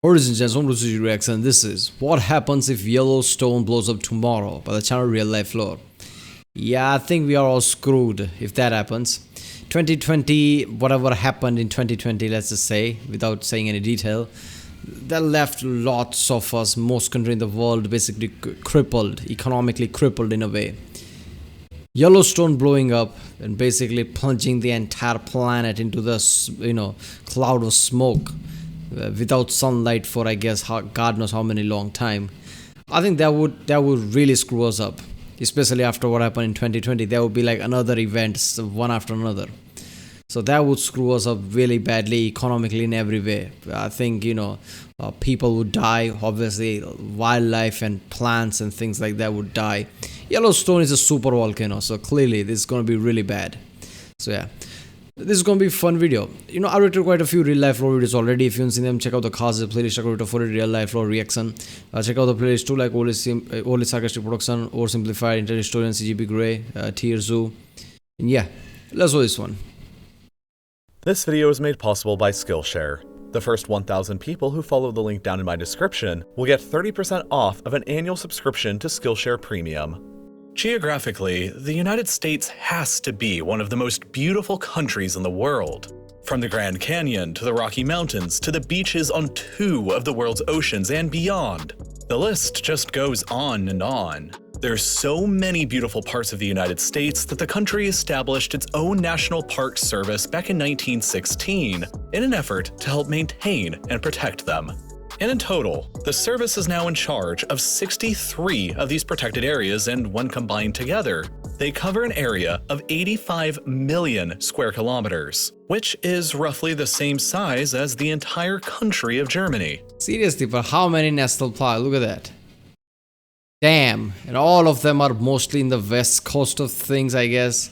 Ladies and gentlemen, this is Reaction. This is what happens if Yellowstone blows up tomorrow by the channel RealLifeLore. Yeah, I think we are all screwed if that happens. 2020, whatever happened in 2020, let's just say, without saying any detail, that left lots of us, most country in the world, basically crippled, economically crippled in a way. Yellowstone blowing up and basically plunging the entire planet into the cloud of smoke. Without sunlight for I guess God knows how many long time. I think that would really screw us up, especially after what happened in 2020. There would be like another events one after another, so that would screw us up really badly economically in every way. I think people would die, obviously wildlife and plants and things like that would die. Yellowstone is a super volcano, so clearly this is going to be really bad. So yeah, this is going to be a fun video. I rated quite a few real life lore videos already. If you haven't seen them, check out the cars, the playlist, check out for a real life lore reaction. Check out the playlist too, like Only Sarcastic Production, Oversimplified, Internet Historian, CGP Grey, Tier Zoo. And yeah, let's do this one. This video is made possible by Skillshare. The first 1,000 people who follow the link down in my description will get 30% off of an annual subscription to Skillshare Premium. Geographically, the United States has to be one of the most beautiful countries in the world. From the Grand Canyon to the Rocky Mountains to the beaches on 2 of the world's oceans and beyond. The list just goes on and on. There's so many beautiful parts of the United States that the country established its own National Park Service back in 1916 in an effort to help maintain and protect them. And in total, the service is now in charge of 63 of these protected areas, and when combined together, they cover an area of 85 million square kilometers, which is roughly the same size as the entire country of Germany. Seriously, for how many national parks? Look at that. Damn, and all of them are mostly in the west coast of things, I guess.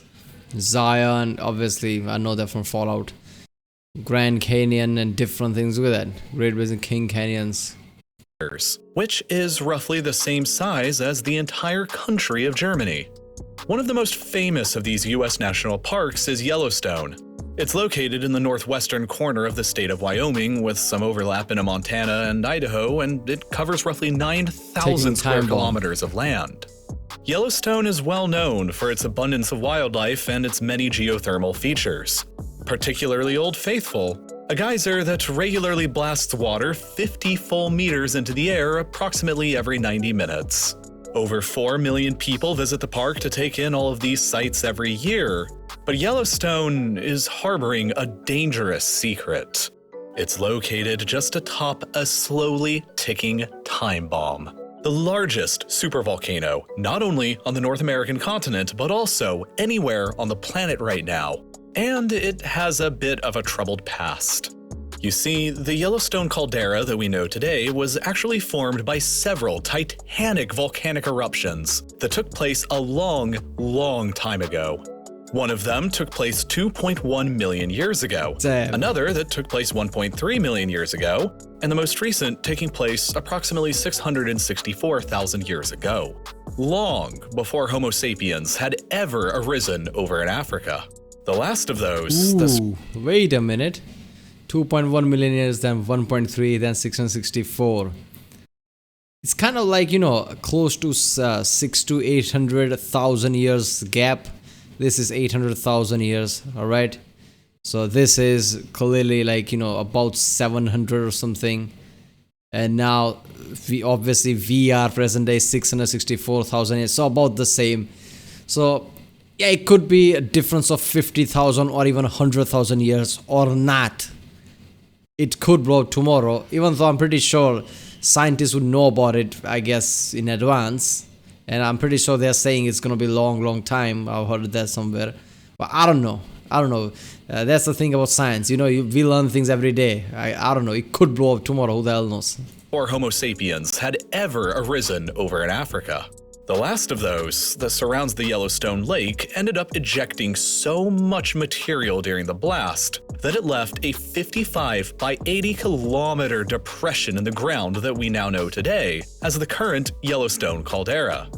Zion, obviously, I know that from Fallout. Grand Canyon and different things. Look at that. Great Basin, King Canyons. Which is roughly the same size as the entire country of Germany. One of the most famous of these U.S. national parks is Yellowstone. It's located in the northwestern corner of the state of Wyoming, with some overlap in Montana and Idaho, and it covers roughly 9,000 square kilometers of land. Yellowstone is well known for its abundance of wildlife and its many geothermal features. Particularly Old Faithful, a geyser that regularly blasts water 50 full meters into the air approximately every 90 minutes. Over 4 million people visit the park to take in all of these sights every year, but Yellowstone is harboring a dangerous secret. It's located just atop a slowly ticking time bomb. The largest supervolcano, not only on the North American continent, but also anywhere on the planet right now. And it has a bit of a troubled past. You see, the Yellowstone caldera that we know today was actually formed by several titanic volcanic eruptions that took place a long time ago. One of them took place 2.1 million years ago, another that took place 1.3 million years ago, and the most recent taking place approximately 664,000 years ago, long before Homo sapiens had ever arisen over in Africa. The last of those... Wait a minute. 2.1 million years, then 1.3, then 664. It's kind of like, close to 6 to 800,000 years gap. This is 800,000 years, alright? So this is clearly like, about 700 or something. And now, we are present day 664,000 years, so about the same. So... yeah, it could be a difference of 50,000 or even 100,000 years or not. It could blow up tomorrow, even though I'm pretty sure scientists would know about it, I guess, in advance. And I'm pretty sure they're saying it's going to be a long time. I've heard that somewhere. But I don't know. That's the thing about science. We learn things every day. I don't know. It could blow up tomorrow. Who the hell knows? Or Homo sapiens had ever arisen over in Africa. The last of those, that surrounds the Yellowstone Lake, ended up ejecting so much material during the blast that it left a 55 by 80 kilometer depression in the ground that we now know today as the current Yellowstone caldera.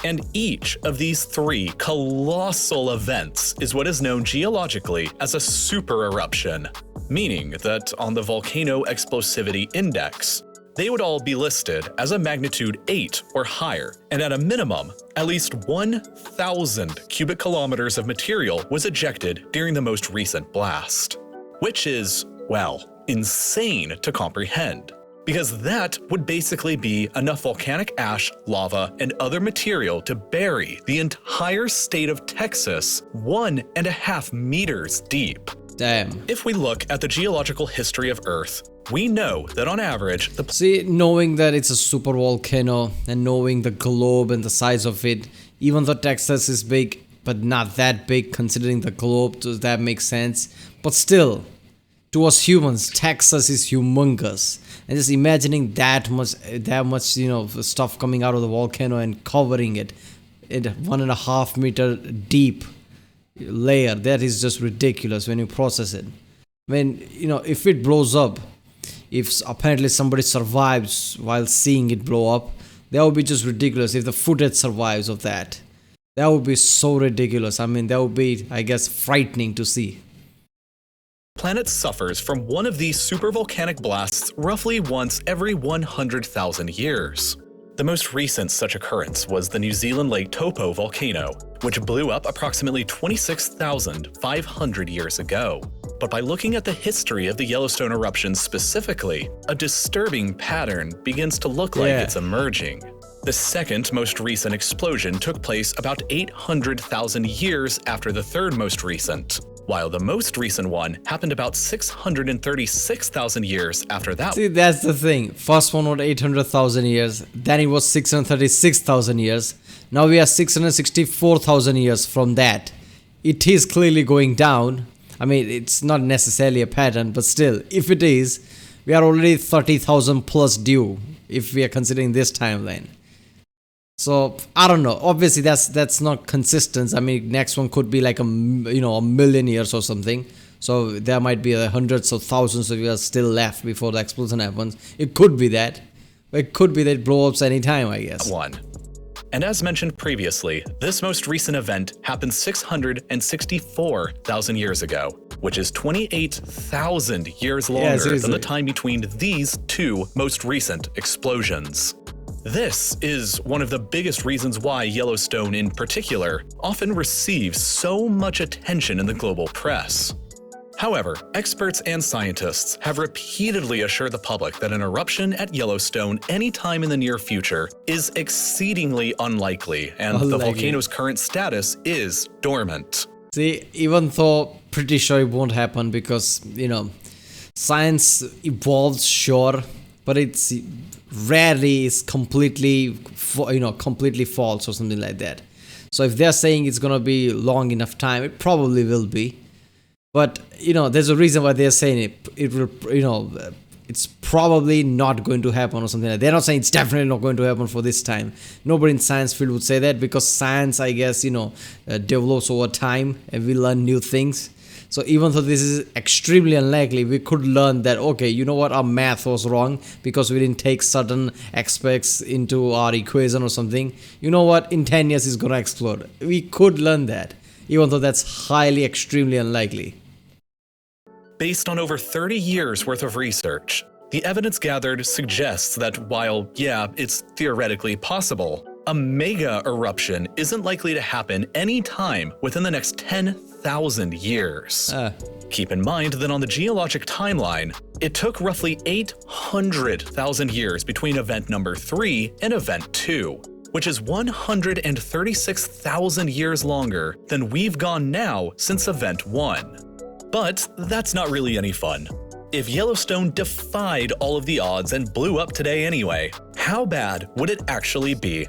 And each of these 3 colossal events is what is known geologically as a super eruption, meaning that on the Volcano Explosivity Index, they would all be listed as a magnitude 8 or higher, and at a minimum, at least 1,000 cubic kilometers of material was ejected during the most recent blast. Which is, well, insane to comprehend, because that would basically be enough volcanic ash, lava, and other material to bury the entire state of Texas 1.5 meters deep. Damn. If we look at the geological history of Earth, we know that on average, the See, knowing that it's a super volcano and knowing the globe and the size of it, even though Texas is big, but not that big considering the globe, does that make sense? But still, to us humans, Texas is humongous. And just imagining that much, stuff coming out of the volcano and covering it in 1.5 meter deep layer, that is just ridiculous when you process it. When, if it blows up, if apparently somebody survives while seeing it blow up, that would be just ridiculous. If the footage survives of that, that would be so ridiculous. I mean, that would be, I guess, frightening to see. planet suffers from one of these supervolcanic blasts roughly once every 100,000 years. The most recent such occurrence was the New Zealand Lake Taupo volcano, which blew up approximately 26,500 years ago. But by looking at the history of the Yellowstone eruptions specifically, a disturbing pattern begins to look like it's emerging. The second most recent explosion took place about 800,000 years after the third most recent, while the most recent one happened about 636,000 years after that. See, that's the thing. First one was 800,000 years, then it was 636,000 years. Now we are 664,000 years from that. It is clearly going down. I mean, it's not necessarily a pattern, but still, if it is, we are already 30,000 plus due if we are considering this timeline. So I don't know. Obviously, that's not consistent. I mean, next one could be like a million years or something. So there might be hundreds of thousands of years still left before the explosion happens. It could be that. It could be that it blows up anytime, I guess. And as mentioned previously, this most recent event happened 664,000 years ago, which is 28,000 years longer than the time between these two most recent explosions. This is one of the biggest reasons why Yellowstone in particular often receives so much attention in the global press. However, experts and scientists have repeatedly assured the public that an eruption at Yellowstone anytime in the near future is exceedingly unlikely, and the volcano's current status is dormant. See, even though pretty sure it won't happen because, science evolves, sure, but it's rarely is completely false or something like that. So if they're saying it's gonna be long enough time, it probably will be. But there's a reason why they're saying it. It will, it's probably not going to happen or something like that. They're not saying it's definitely not going to happen for this time. Nobody in science field would say that because science, I guess, develops over time and we learn new things. So even though this is extremely unlikely, we could learn that, okay, you know what, our math was wrong because we didn't take certain aspects into our equation or something. You know what, in 10 years it's gonna explode. We could learn that, even though that's highly, extremely unlikely. Based on over 30 years worth of research, the evidence gathered suggests that while, it's theoretically possible, a mega eruption isn't likely to happen anytime within the next 10,000 years. Keep in mind that on the geologic timeline, it took roughly 800,000 years between event number 3 and event 2, which is 136,000 years longer than we've gone now since event 1. But that's not really any fun. If Yellowstone defied all of the odds and blew up today anyway, how bad would it actually be?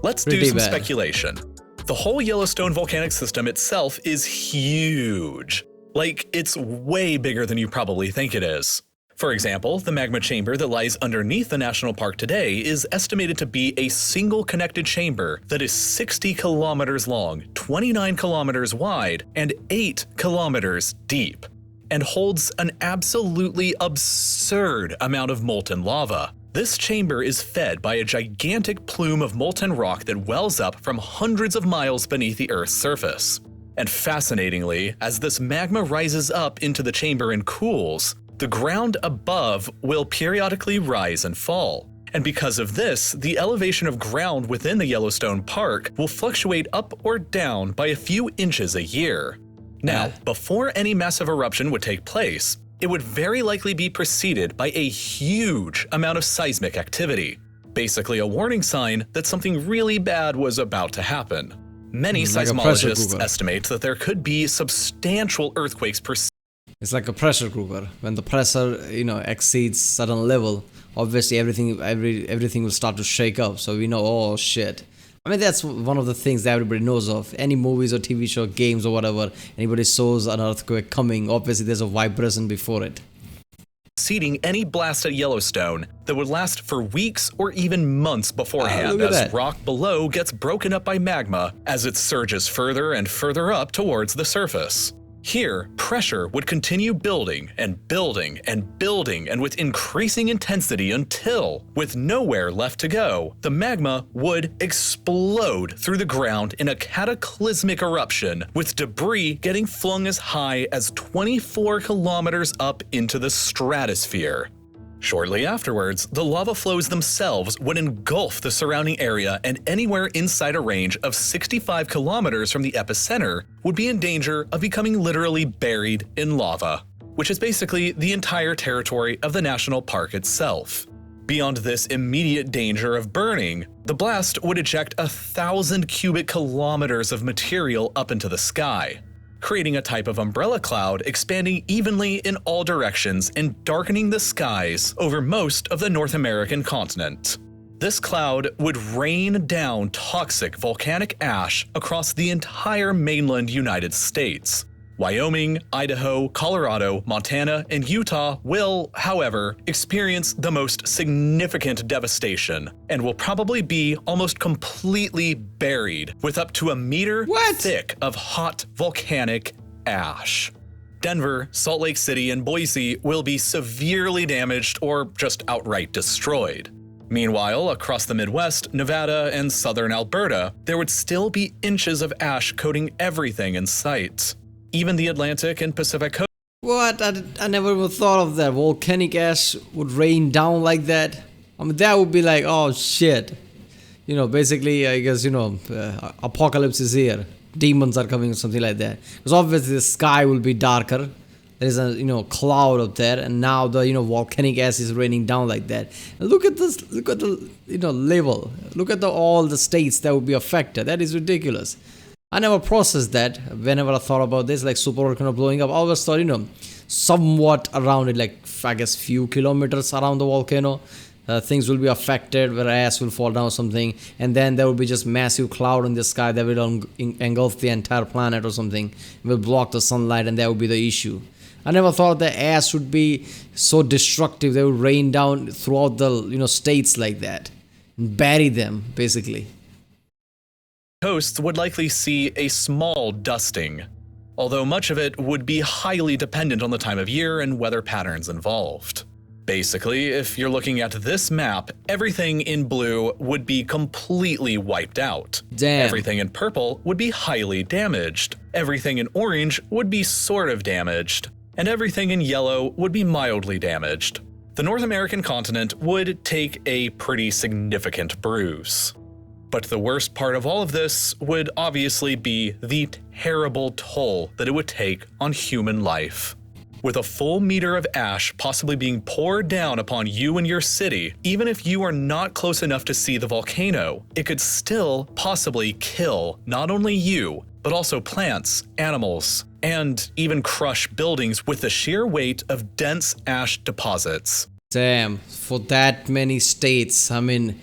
Let's do some speculation. The whole Yellowstone volcanic system itself is huge. Like, it's way bigger than you probably think it is. For example, the magma chamber that lies underneath the national park today is estimated to be a single connected chamber that is 60 kilometers long, 29 kilometers wide, and 8 kilometers deep, and holds an absolutely absurd amount of molten lava. This chamber is fed by a gigantic plume of molten rock that wells up from hundreds of miles beneath the Earth's surface. And fascinatingly, as this magma rises up into the chamber and cools, The ground above will periodically rise and fall. And because of this, the elevation of ground within the Yellowstone Park will fluctuate up or down by a few inches a year. Now, before any massive eruption would take place, it would very likely be preceded by a huge amount of seismic activity. Basically a warning sign that something really bad was about to happen. Many seismologists estimate that there could be substantial earthquakes per. It's like a pressure cooker. When the pressure, exceeds certain level, obviously everything will start to shake up. So we know, oh shit. I mean, that's one of the things that everybody knows of. Any movies or TV show, games or whatever, anybody shows an earthquake coming, obviously there's a vibration before it. Preceding any blast at Yellowstone that would last for weeks or even months beforehand as rock below gets broken up by magma as it surges further and further up towards the surface. Here, pressure would continue building and building and building and with increasing intensity until, with nowhere left to go, the magma would explode through the ground in a cataclysmic eruption, with debris getting flung as high as 24 kilometers up into the stratosphere. Shortly afterwards, the lava flows themselves would engulf the surrounding area, and anywhere inside a range of 65 kilometers from the epicenter would be in danger of becoming literally buried in lava, which is basically the entire territory of the national park itself. Beyond this immediate danger of burning, the blast would eject 1,000 cubic kilometers of material up into the sky, creating a type of umbrella cloud expanding evenly in all directions and darkening the skies over most of the North American continent. This cloud would rain down toxic volcanic ash across the entire mainland United States. Wyoming, Idaho, Colorado, Montana, and Utah will, however, experience the most significant devastation and will probably be almost completely buried with up to a meter thick of hot volcanic ash. Denver, Salt Lake City, and Boise will be severely damaged or just outright destroyed. Meanwhile, across the Midwest, Nevada, and southern Alberta, there would still be inches of ash coating everything in sight. Even the Atlantic and Pacific coast. What? I never even thought of that. Volcanic ash would rain down like that. I mean, that would be like, oh shit. Basically, I guess, apocalypse is here. Demons are coming or something like that. Because obviously the sky will be darker. There is a, cloud up there. And now the, volcanic ash is raining down like that. And look at this, look at the, level. Look at all the states that would be affected. That is ridiculous. I never processed that whenever I thought about this, like supervolcano blowing up. I always thought, somewhat around it, like I guess few kilometers around the volcano, things will be affected where ash will fall down or something, and then there will be just massive cloud in the sky that will engulf the entire planet or something, will block the sunlight, and that would be the issue. I never thought the ash would be so destructive. They would rain down throughout the states like that and bury them basically. Coasts would likely see a small dusting, although much of it would be highly dependent on the time of year and weather patterns involved. Basically, if you're looking at this map, everything in blue would be completely wiped out. Damn. Everything in purple would be highly damaged. Everything in orange would be sort of damaged. And everything in yellow would be mildly damaged. The North American continent would take a pretty significant bruise. But the worst part of all of this would obviously be the terrible toll that it would take on human life. With a full meter of ash possibly being poured down upon you and your city, even if you are not close enough to see the volcano, it could still possibly kill not only you, but also plants, animals, and even crush buildings with the sheer weight of dense ash deposits. Damn, for that many states, I mean,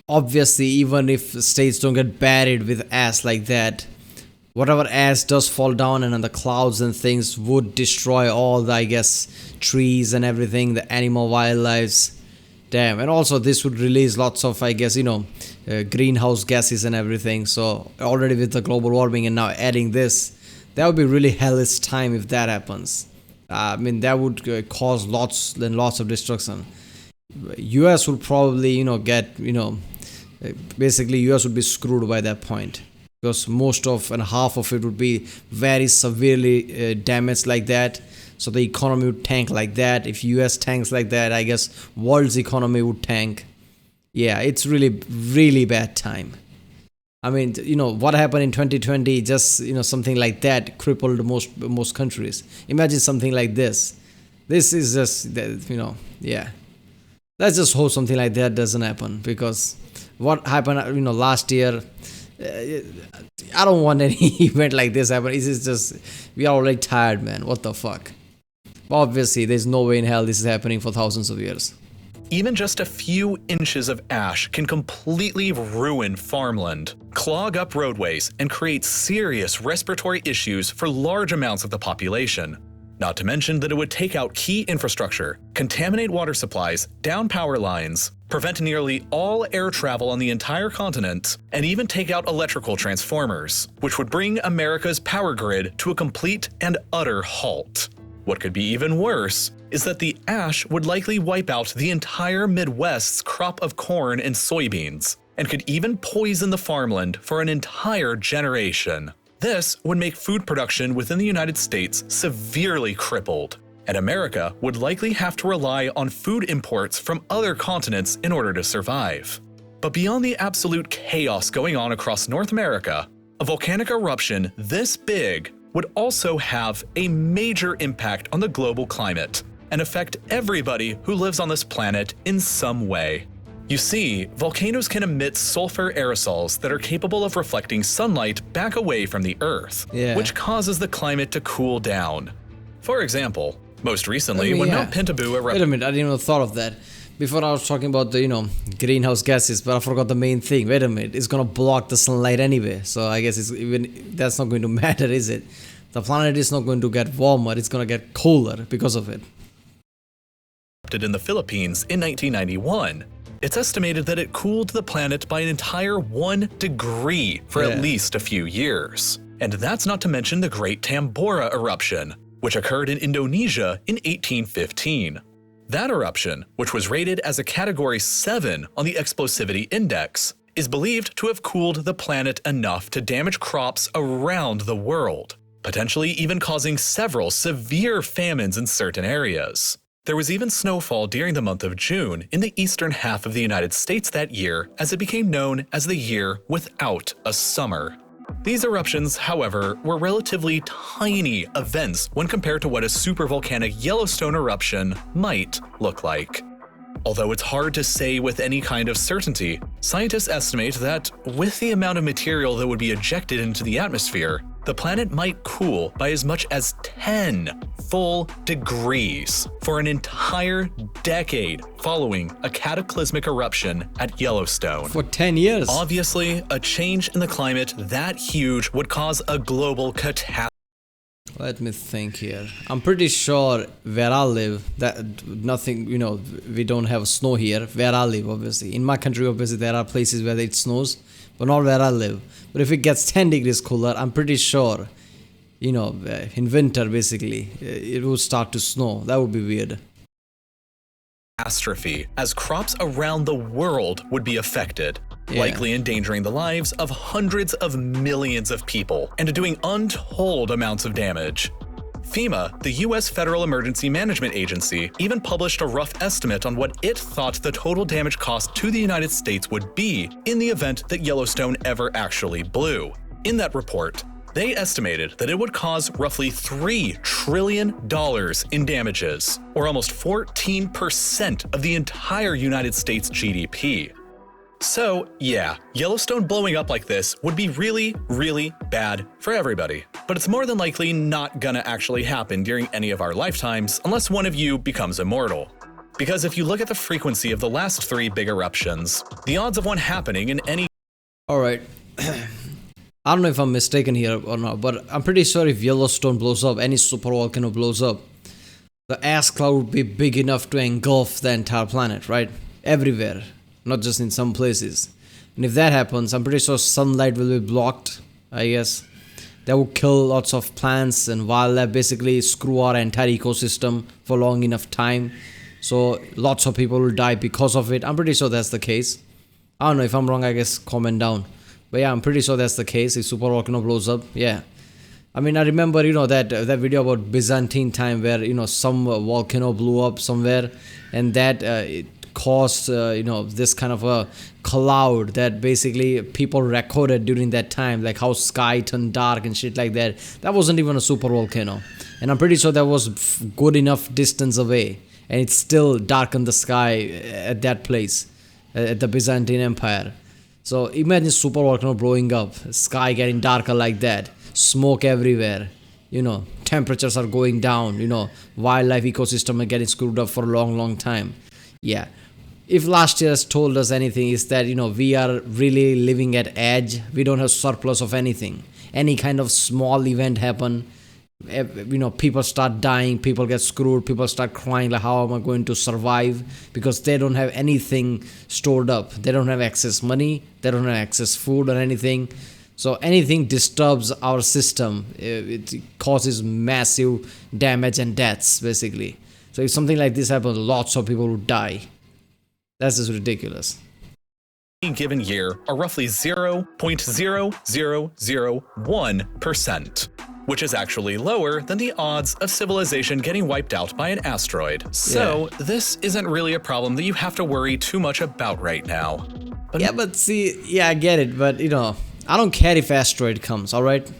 obviously, even if states don't get buried with ash like that, whatever ash does fall down and the clouds and things would destroy all the, I guess, trees and everything, the animal wildlife. Damn, and also this would release lots of, I guess, greenhouse gases and everything. So already with the global warming and now adding this, that would be really hellish time if that happens. I mean, that would cause lots and lots of destruction. US would probably, basically US would be screwed by that point, because most of and half of it would be very severely damaged like that. So the economy would tank like that. If US tanks like that, I guess world's economy would tank. Yeah, it's really bad time. I mean, what happened in 2020, just, something like that crippled most countries. Imagine something like this. This is just, yeah. Let's just hope something like that doesn't happen, because what happened, last year, I don't want any event like this happen. It's just, we are already tired, man. What the fuck? Obviously, there's no way in hell this is happening for thousands of years. Even just a few inches of ash can completely ruin farmland, clog up roadways, and create serious respiratory issues for large amounts of the population. Not to mention that it would take out key infrastructure, contaminate water supplies, down power lines, prevent nearly all air travel on the entire continent, and even take out electrical transformers, which would bring America's power grid to a complete and utter halt. What could be even worse is that the ash would likely wipe out the entire Midwest's crop of corn and soybeans, and could even poison the farmland for an entire generation. This would make food production within the United States severely crippled, and America would likely have to rely on food imports from other continents in order to survive. But beyond the absolute chaos going on across North America, a volcanic eruption this big would also have a major impact on the global climate and affect everybody who lives on this planet in some way. You see, volcanoes can emit sulfur aerosols that are capable of reflecting sunlight back away from the Earth, which causes the climate to cool down. For example, most recently when Mount Pinatubo erupted— Wait a minute, I didn't even thought of that. Before I was talking about the, greenhouse gases, but I forgot the main thing. Wait a minute, it's gonna block the sunlight anyway, so I guess that's not going to matter, is it? The planet is not going to get warmer, it's gonna get colder because of it. In the Philippines in 1991, it's estimated that it cooled the planet by an entire 1 degree for at least a few years. And that's not to mention the Great Tambora eruption, which occurred in Indonesia in 1815. That eruption, which was rated as a Category 7 on the Explosivity Index, is believed to have cooled the planet enough to damage crops around the world, potentially even causing several severe famines in certain areas. There was even snowfall during the month of June in the eastern half of the United States that year, as it became known as the year without a summer. These eruptions, however, were relatively tiny events when compared to what a supervolcanic Yellowstone eruption might look like. Although it's hard to say with any kind of certainty, scientists estimate that with the amount of material that would be ejected into the atmosphere, the planet might cool by as much as 10 full degrees for an entire decade following a cataclysmic eruption at Yellowstone. For 10 years. Obviously, a change in the climate that huge would cause a global catastrophe. Let me think here. I'm pretty sure where I live, that nothing, we don't have snow here. Where I live, obviously. In my country, obviously, there are places where it snows, but not where I live. But if it gets 10 degrees cooler, I'm pretty sure, in winter, basically, it will start to snow. That would be weird. Catastrophe, as crops around the world would be affected, likely endangering the lives of hundreds of millions of people and doing untold amounts of damage. FEMA, the U.S. Federal Emergency Management Agency, even published a rough estimate on what it thought the total damage cost to the United States would be in the event that Yellowstone ever actually blew. In that report, they estimated that it would cause roughly $3 trillion in damages, or almost 14% of the entire United States GDP. So, yeah, Yellowstone blowing up like this would be really, really bad for everybody. But it's more than likely not gonna actually happen during any of our lifetimes unless one of you becomes immortal. Because if you look at the frequency of the last 3 big eruptions, the odds of one happening in any— Alright. I don't know if I'm mistaken here or not, but I'm pretty sure if Yellowstone blows up, any supervolcano blows up, the ash cloud would be big enough to engulf the entire planet, right? Everywhere. Not just in some places. And if that happens, I'm pretty sure sunlight will be blocked, I guess. That would kill lots of plants and wildlife, basically screw our entire ecosystem for long enough time. So lots of people will die because of it. I'm pretty sure that's the case. I don't know, if I'm wrong, I guess comment down. But yeah, I'm pretty sure that's the case. If supervolcano blows up, yeah. I mean, I remember, that video about Byzantine time where, some volcano blew up somewhere, and that it caused, this kind of a cloud that basically people recorded during that time, like how sky turned dark and shit like that. That wasn't even a super volcano. And I'm pretty sure that was good enough distance away, and it still darkened the sky at that place, at the Byzantine Empire. So imagine super volcano blowing up, sky getting darker like that, smoke everywhere, temperatures are going down, wildlife ecosystem are getting screwed up for a long time. Yeah. If last year has told us anything, is that, we are really living at edge. We don't have surplus of anything. Any kind of small event happen, people start dying, people get screwed, people start crying like, how am I going to survive? Because they don't have anything stored up. They don't have excess money, they don't have excess food or anything. So anything disturbs our system, it causes massive damage and deaths, basically. So if something like this happens, lots of people would die. That's just ridiculous. Any given year are roughly 0.0001%, which is actually lower than the odds of civilization getting wiped out by an asteroid. So this isn't really a problem that you have to worry too much about right now. But I get it, but I don't care if asteroid comes, all right?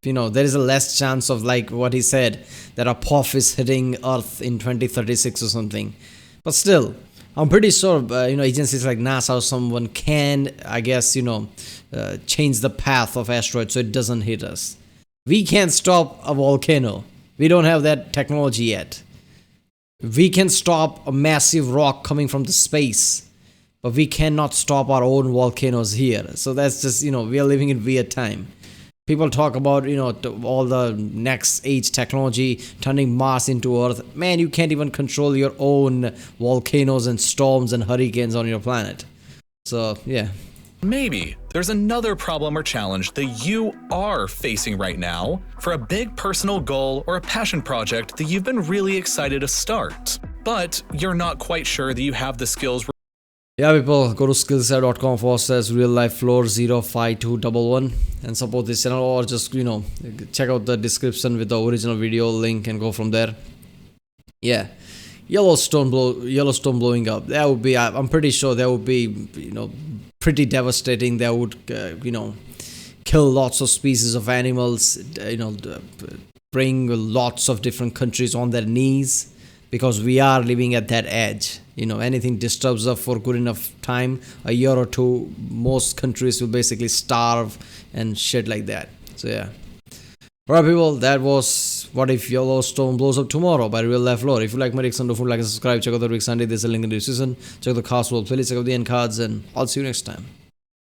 There is a less chance of, like what he said, that Apophis hitting Earth in 2036 or something. But still, I'm pretty sure, agencies like NASA or someone can, I guess, change the path of asteroids so it doesn't hit us. We can't stop a volcano. We don't have that technology yet. We can stop a massive rock coming from the space, but we cannot stop our own volcanoes here. So that's just, we are living in weird time. People talk about, all the next age technology turning Mars into Earth. Man, you can't even control your own volcanoes and storms and hurricanes on your planet. So, yeah. Maybe there's another problem or challenge that you are facing right now for a big personal goal or a passion project that you've been really excited to start, but you're not quite sure that you have the skills. Yeah, people, go to skillset.com/RealLifeLore05211 and support this channel, or just, check out the description with the original video link and go from there. Yeah, Yellowstone blowing up. That would be, I'm pretty sure that would be, pretty devastating. That would, kill lots of species of animals, bring lots of different countries on their knees, because we are living at that edge. Anything disturbs us for good enough time, a year or two, most countries will basically starve and shit like that. So yeah. Alright people, that was What If Yellowstone Blows Up Tomorrow by RealLifeLore. If you like my reaction, don't forget to like and subscribe. Check out the Rick Sunday, there's a link in the description. Check out the cast roll playlist, check out the end cards, and I'll see you next time.